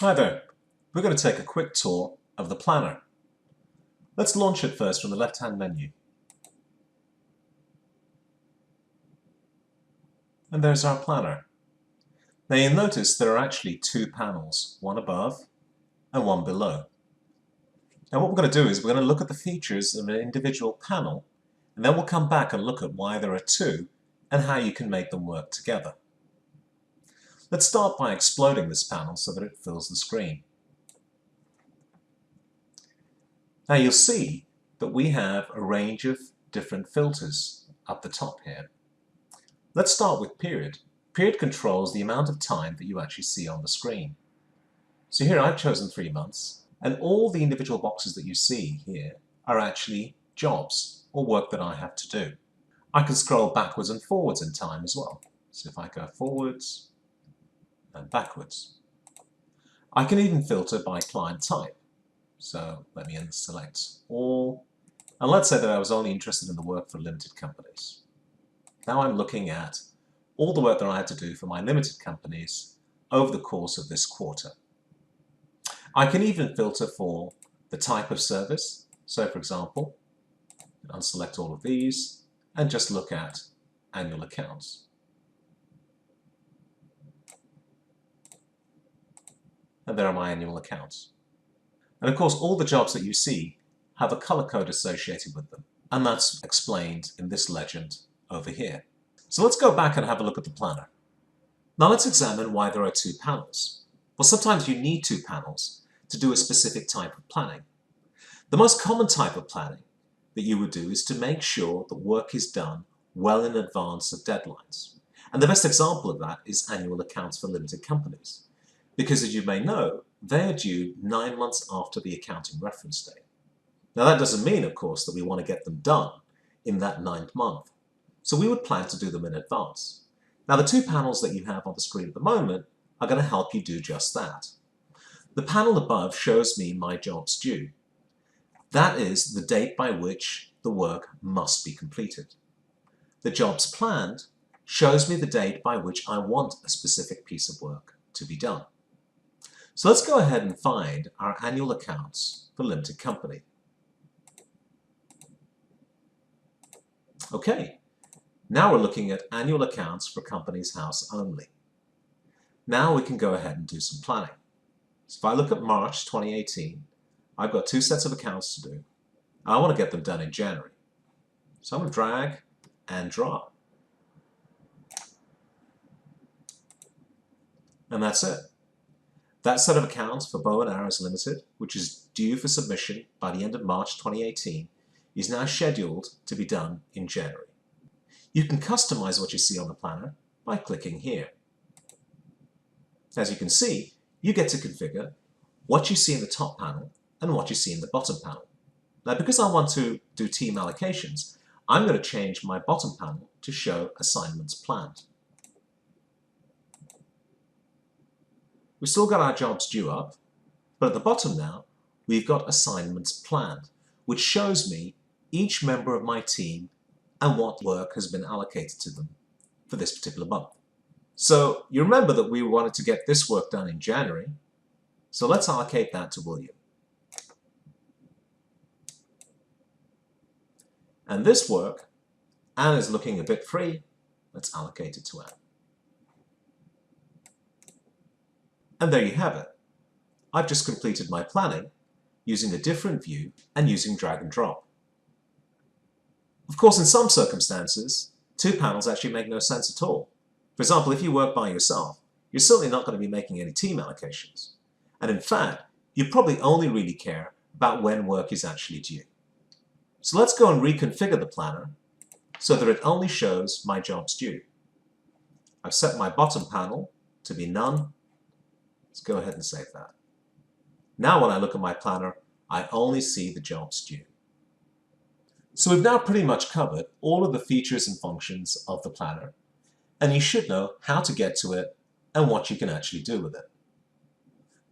Hi there. We're going to take a quick tour of the planner. Let's launch it first from the left-hand menu. And there's our planner. Now you'll notice there are actually two panels, one above and one below. Now what we're going to do is we're going to look at the features of an individual panel, and then we'll come back and look at why there are two and how you can make them work together. Let's start by exploding this panel so that it fills the screen. Now you'll see that we have a range of different filters up the top here. Let's start with period. Period controls the amount of time that you actually see on the screen. So here I've chosen 3 months, and all the individual boxes that you see here are actually jobs or work that I have to do. I can scroll backwards and forwards in time as well. So if I go forwards and backwards. I can even filter by client type. So let me select all, and let's say that I was only interested in the work for limited companies. Now I'm looking at all the work that I had to do for my limited companies over the course of this quarter. I can even filter for the type of service. So for example, unselect all of these and just look at annual accounts. And there are my annual accounts. And of course, all the jobs that you see have a color code associated with them. And that's explained in this legend over here. So let's go back and have a look at the planner. Now let's examine why there are two panels. Well, sometimes you need two panels to do a specific type of planning. The most common type of planning that you would do is to make sure that work is done well in advance of deadlines. And the best example of that is annual accounts for limited companies. Because as you may know, they are due 9 months after the accounting reference date. Now that doesn't mean, of course, that we want to get them done in that 9th month. So we would plan to do them in advance. Now the two panels that you have on the screen at the moment are going to help you do just that. The panel above shows me my jobs due. That is the date by which the work must be completed. The jobs planned shows me the date by which I want a specific piece of work to be done. So let's go ahead and find our annual accounts for limited company. Okay, now we're looking at annual accounts for company's house only. Now we can go ahead and do some planning. So if I look at March 2018, I've got 2 sets of accounts to do. I want to get them done in January. So I'm going to drag and drop. And that's it. That set of accounts for Bow and Arrows Limited, which is due for submission by the end of March 2018, is now scheduled to be done in January. You can customize what you see on the planner by clicking here. As you can see, you get to configure what you see in the top panel and what you see in the bottom panel. Now, because I want to do team allocations, I'm going to change my bottom panel to show assignments planned. We've still got our jobs due up, but at the bottom now, we've got assignments planned, which shows me each member of my team and what work has been allocated to them for this particular month. So you remember that we wanted to get this work done in January, so let's allocate that to William. And this work, Anne is looking a bit free, let's allocate it to Anne. And there you have it. I've just completed my planning using a different view and using drag and drop. Of course, in some circumstances, two panels actually make no sense at all. For example, if you work by yourself, you're certainly not going to be making any team allocations. And in fact, you probably only really care about when work is actually due. So let's go and reconfigure the planner so that it only shows my jobs due. I've set my bottom panel to be none. Let's go ahead and save that. Now when I look at my planner, I only see the jobs due. So we've now pretty much covered all of the features and functions of the planner, and you should know how to get to it and what you can actually do with it.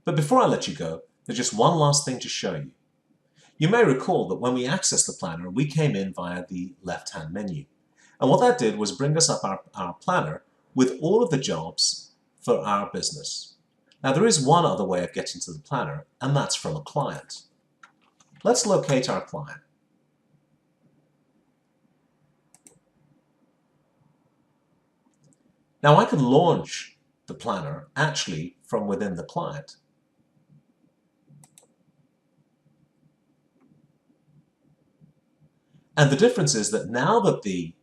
But before I let you go, there's just one last thing to show you. You may recall that when we accessed the planner, we came in via the left-hand menu. And what that did was bring us up our planner with all of the jobs for our business. Now there is one other way of getting to the planner, and that's from a client. Let's locate our client. Now I can launch the planner actually from within the client. And the difference is that now that the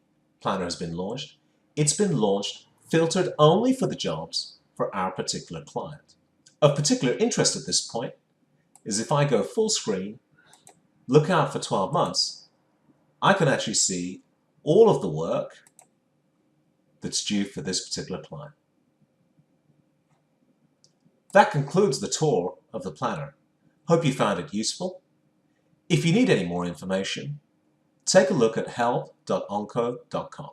planner has been launched, it's been launched filtered only for the jobs for our particular client. Of particular interest at this point is if I go full screen, look out for 12 months, I can actually see all of the work that's due for this particular client. That concludes the tour of the planner. Hope you found it useful. If you need any more information, take a look at help.onkho.com.